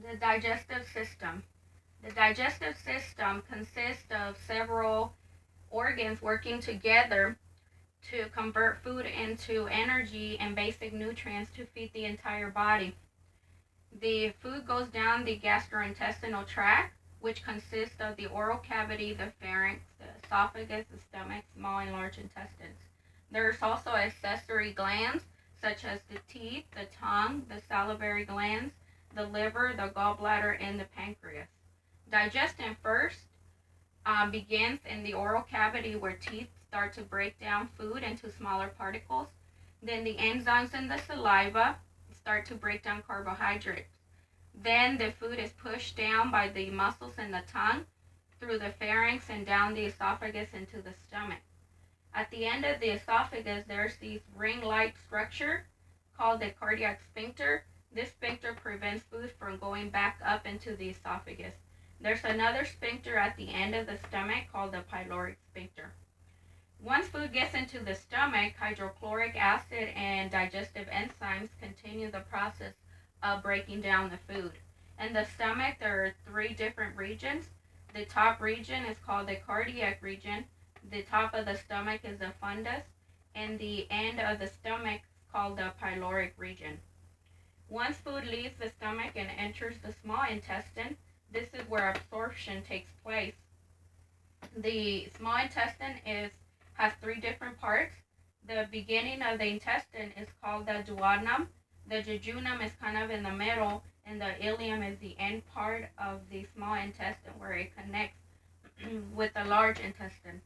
The digestive system. The digestive system consists of several organs working together to convert food into energy and basic nutrients to feed the entire body. The food goes down the gastrointestinal tract, which consists of the oral cavity, the pharynx, the esophagus, the stomach, small and large intestines. There's also accessory glands such as the teeth, the tongue, the salivary glands, the liver, the gallbladder, and the pancreas. Digestion first begins in the oral cavity where teeth start to break down food into smaller particles. Then the enzymes in the saliva start to break down carbohydrates. Then the food is pushed down by the muscles in the tongue through the pharynx and down the esophagus into the stomach. At the end of the esophagus, there's this ring-like structure called the cardiac sphincter. This sphincter prevents food from going back up into the esophagus. There's another sphincter at the end of the stomach called the pyloric sphincter. Once food gets into the stomach, hydrochloric acid and digestive enzymes continue the process of breaking down the food. In the stomach, there are three different regions. The top region is called the cardiac region. The top of the stomach is the fundus, and the end of the stomach is called the pyloric region. Once food leaves the stomach and enters the small intestine, this is where absorption takes place. The small intestine has three different parts. The beginning of the intestine is called the duodenum. The jejunum is kind of in the middle, and the ileum is the end part of the small intestine where it connects with the large intestine.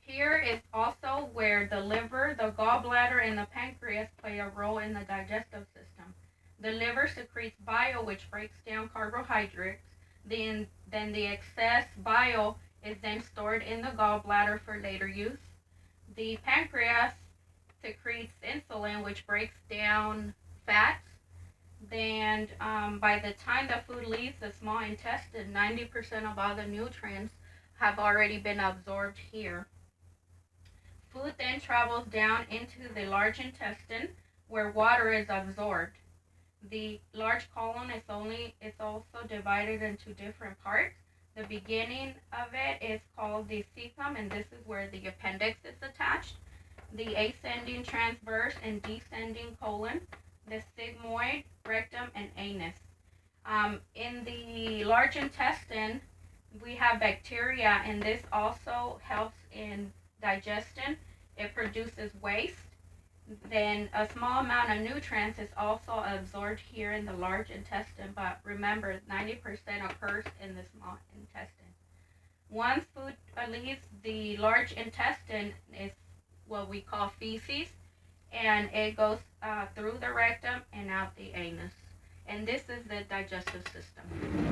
Here is also where the liver, the gallbladder, and the pancreas play a role in the digestive system. The liver secretes bile, which breaks down carbohydrates. Then the excess bile is then stored in the gallbladder for later use. The pancreas secretes insulin, which breaks down fats. Then by the time the food leaves the small intestine, 90% of all the nutrients have already been absorbed here. Food then travels down into the large intestine where water is absorbed. The large colon is also divided into different parts. The beginning of it is called the cecum, and this is where the appendix is attached. The ascending transverse and descending colon, the sigmoid, rectum, and anus. In the large intestine, we have bacteria, and this also helps in digestion. It produces waste. Then a small amount of nutrients is also absorbed here in the large intestine, but remember, 90% occurs in the small intestine. Once food leaves the large intestine, is what we call feces, and it goes through the rectum and out the anus. And this is the digestive system.